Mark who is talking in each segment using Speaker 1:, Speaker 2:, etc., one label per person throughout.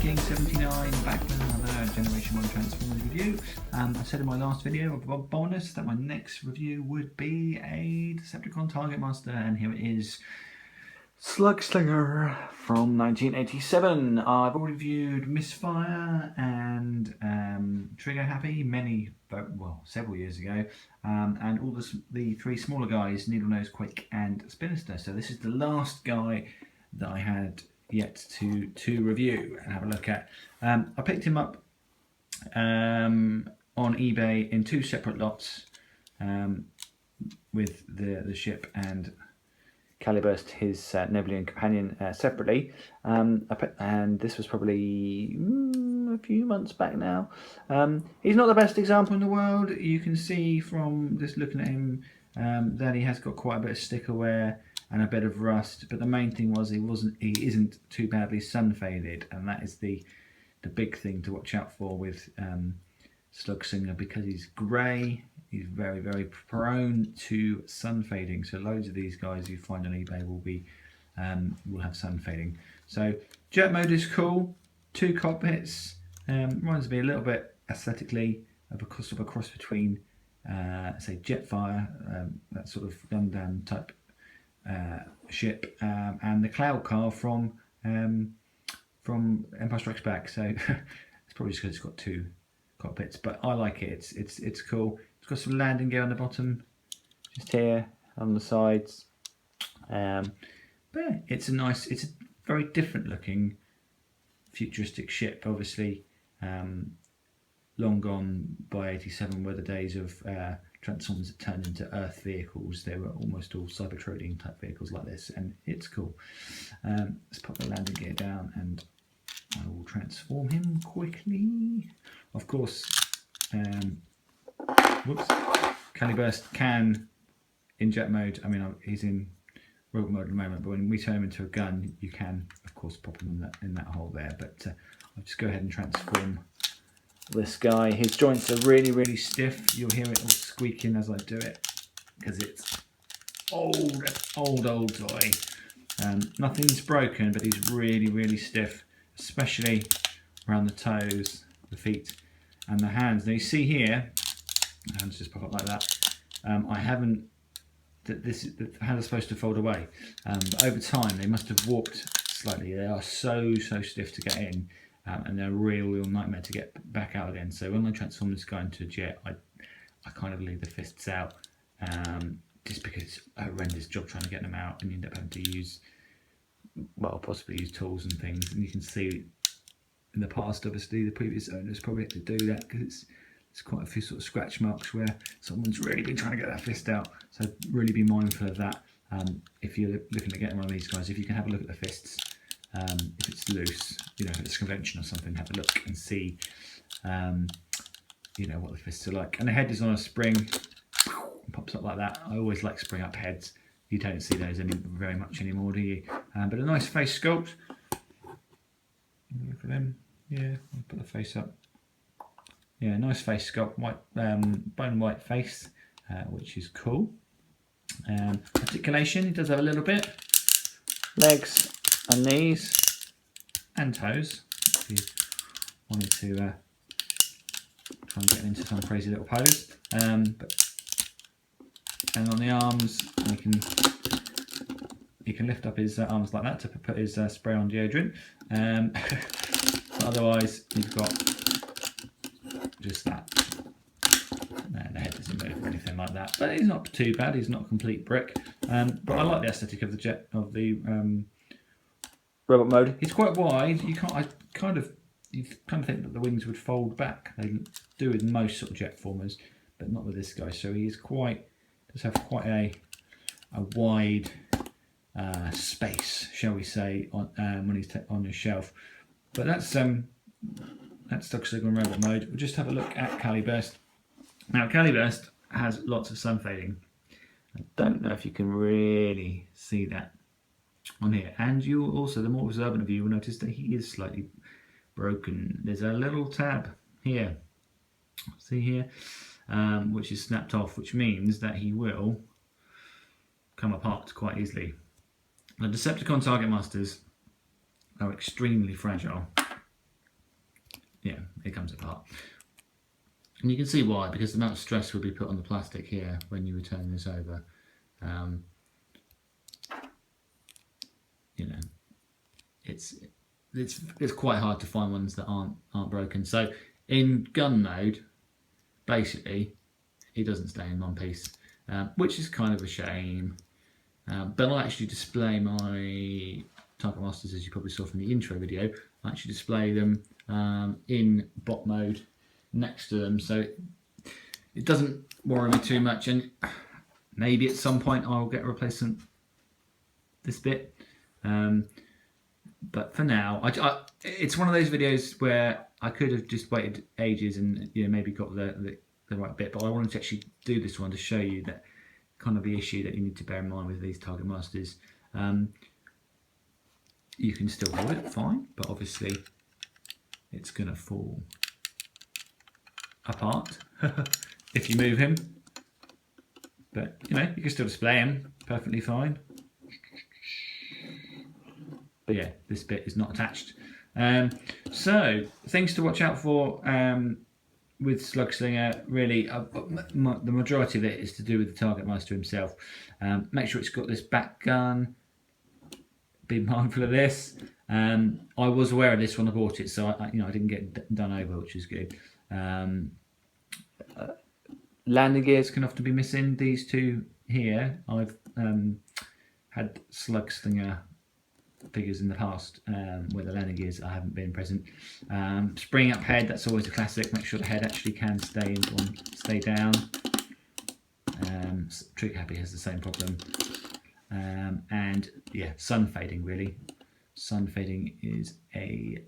Speaker 1: King79 back with another Generation 1 Transformers review. I said in my last video of a bonus that my next review would be a Decepticon Target Master, and here it is. Slugslinger from 1987. I've already reviewed Misfire and Trigger Happy several years ago, and all the three smaller guys, Needle Nose, Quake and Spinister. So this is the last guy that I had yet to review and have a look at. I picked him up on eBay in two separate lots, with the ship and Caliburst, his Nebulian companion, separately, and this was probably a few months back now. He's not the best example in the world. You can see from just looking at him that he has got quite a bit of sticker wear and a bit of rust, but the main thing was he isn't too badly sun faded, and that is the big thing to watch out for with Slugslinger, because he's grey. He's very, very prone to sun fading. So loads of these guys you find on eBay will have sun fading. So jet mode is cool. Two cockpits. Reminds me a little bit aesthetically of a cross between, say, Jetfire, that sort of Gundam type ship, and the Cloud Car from Empire Strikes Back. So it's probably just because it's got two cockpits, but I like it. It's cool. It's got some landing gear on the bottom, just here on the sides. But yeah, it's a very different looking futuristic ship. Obviously, long gone by '87 were the days of Transformers that turned into Earth vehicles. They were almost all Cybertronian type vehicles like this, and it's cool. Let's pop the landing gear down, and I will transform him quickly. Of course, Caliburst can, in jet mode, I mean, he's in robot mode at the moment, but when we turn him into a gun, you can, of course, pop him in that hole there. But I'll just go ahead and transform this guy. His joints are really, really stiff. You'll hear it all squeaking as I do it, because it's old toy. Nothing's broken, but he's really, really stiff, especially around the toes, the feet, and the hands. Now you see here, hands just pop up like that. I haven't. The hands are supposed to fold away, but over time they must have warped slightly. They are so stiff to get in, and they're a real nightmare to get back out again. So when I transform this guy into a jet, I kind of leave the fists out, just because it's a horrendous job trying to get them out, and you end up having to use, well, possibly use tools and things. And you can see in the past, obviously, the previous owners probably had to do that because it's quite a few sort of scratch marks where someone's really been trying to get that fist out. So really be mindful of that. If you're looking at getting one of these guys, if you can have a look at the fists, if it's loose, you know, if it's convention or something, have a look and see, you know, what the fists are like. And the head is on a spring, pops up like that. I always like spring up heads. You don't see those very much anymore, do you? But a nice face sculpt. Look at them. Yeah, I'll put the face up. Yeah, nice face sculpt, white, bone white face, which is cool. Articulation, he does have a little bit. Legs and knees and toes. If you wanted to try and get into some crazy little pose. And on the arms, he can lift up his arms like that to put his spray on deodorant. But otherwise, you've got just that. And the head doesn't move or anything like that. But he's not too bad. He's not a complete brick. But I like the aesthetic of the robot mode. He's quite wide. You kind of think that the wings would fold back. They do with most sort of jet formers, but not with this guy. So he's does have quite a wide space, shall we say, on when he's on his shelf. But that's Slugslinger robot mode. We'll just have a look at Caliburst. Now Caliburst has lots of sun fading. I don't know if you can really see that on here. And you also, the more observant of you will notice that he is slightly broken. There's a little tab here. See here? Which is snapped off, which means that he will come apart quite easily. The Decepticon Target Masters are extremely fragile. yeah, it comes apart. And you can see why, because the amount of stress would be put on the plastic here when you return this over. You know, it's quite hard to find ones that aren't broken. So in gun mode, basically, it doesn't stay in one piece, which is kind of a shame. But I'll actually display my Target Masters, as you probably saw from the intro video. I actually display them in bot mode next to them, so it doesn't worry me too much. And maybe at some point I'll get a replacement this bit. But for now, it's one of those videos where I could have just waited ages and maybe got the right bit. But I wanted to actually do this one to show you that kind of the issue that you need to bear in mind with these Target Masters. You can still hold it fine, but obviously it's going to fall apart if you move him. But you can still display him perfectly fine. But yeah, this bit is not attached. So things to watch out for with Slugslinger, really, the majority of it is to do with the Target Master himself. Make sure it's got this back gun. Be mindful of this. I was aware of this when I bought it, so I didn't get done over, which is good. Landing gears can often be missing. These two here, I've had Slugslinger figures in the past where the landing gears haven't been present. Spring up head, that's always a classic. Make sure the head actually can stay down. Trick Happy has the same problem. And yeah, sun fading, really. Sun fading is a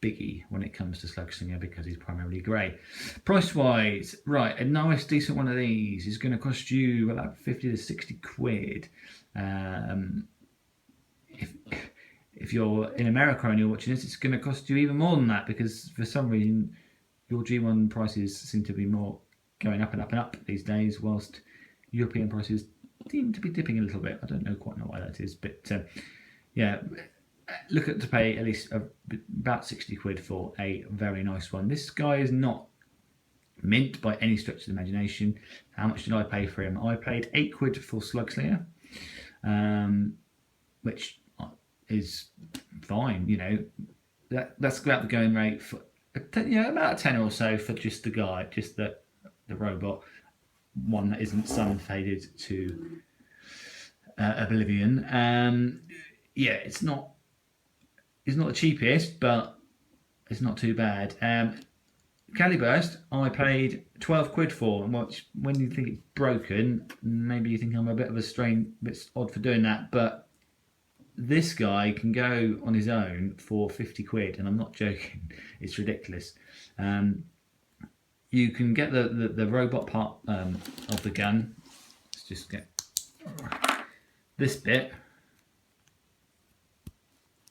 Speaker 1: biggie when it comes to Slugslinger because he's primarily grey. Price wise, right, a nice decent one of these is going to cost you about 50 to 60 quid. If you're in America and you're watching this, it's going to cost you even more than that, because for some reason your G1 prices seem to be more going up and up and up these days, whilst European prices seem to be dipping a little bit. I don't quite know why that is, but yeah, look at to pay at least about 60 quid for a very nice one. This guy is not mint by any stretch of the imagination. How much did I pay for him? I paid 8 quid for Slugslinger, which is fine. That's about the going rate for about a 10 or so for just the guy, just the robot one that isn't sun faded to oblivion. Yeah, it's not the cheapest, but it's not too bad. Cali Burst, I paid 12 quid for, which when you think it's broken, maybe you think I'm a bit of a bit odd for doing that, but this guy can go on his own for 50 quid, and I'm not joking. It's ridiculous. You can get the robot part of the gun. Let's just get this bit.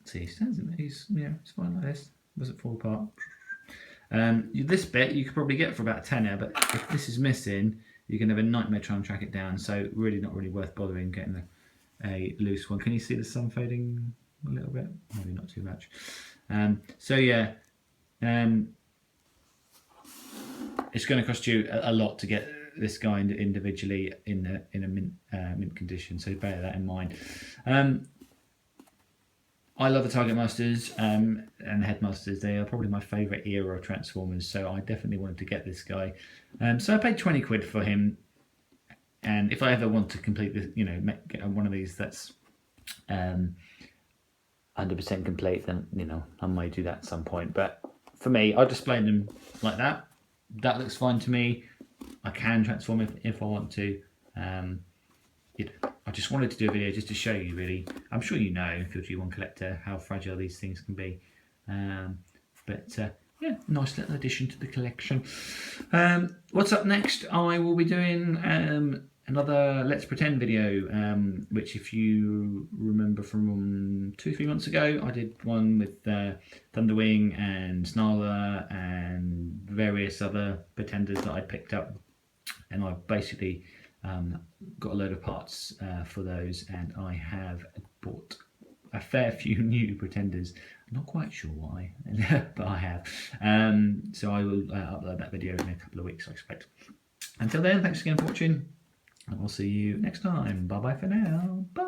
Speaker 1: See, he stands in. It's fine like this. Doesn't fall apart. This bit you could probably get for about a tenner, but if this is missing, you're going to have a nightmare trying to track it down. So really not really worth bothering getting a loose one. Can you see the sun fading a little bit? Maybe not too much. So yeah, it's going to cost you a lot to get this guy individually in a mint condition. So bear that in mind. I love the Target Masters and Headmasters. They are probably my favourite era of Transformers, so I definitely wanted to get this guy. So I paid 20 quid for him, and if I ever want to complete this, get one of these that's 100% complete, then I might do that at some point. But for me, I displayed them like that. That looks fine to me. I can transform if I want to. I just wanted to do a video just to show you, really. I'm sure you know, if you're a G1 collector, how fragile these things can be. Yeah, nice little addition to the collection. What's up next? I will be doing another Let's Pretend video, which, if you remember from 2-3 months ago, I did one with Thunderwing and Snarler and various other pretenders that I picked up, and I've basically got a load of parts for those, and I have bought a fair few new pretenders. I'm not quite sure why, but I have. So I will upload that video in a couple of weeks, I expect. Until then, thanks again for watching, and we'll see you next time. Bye bye for now. Bye.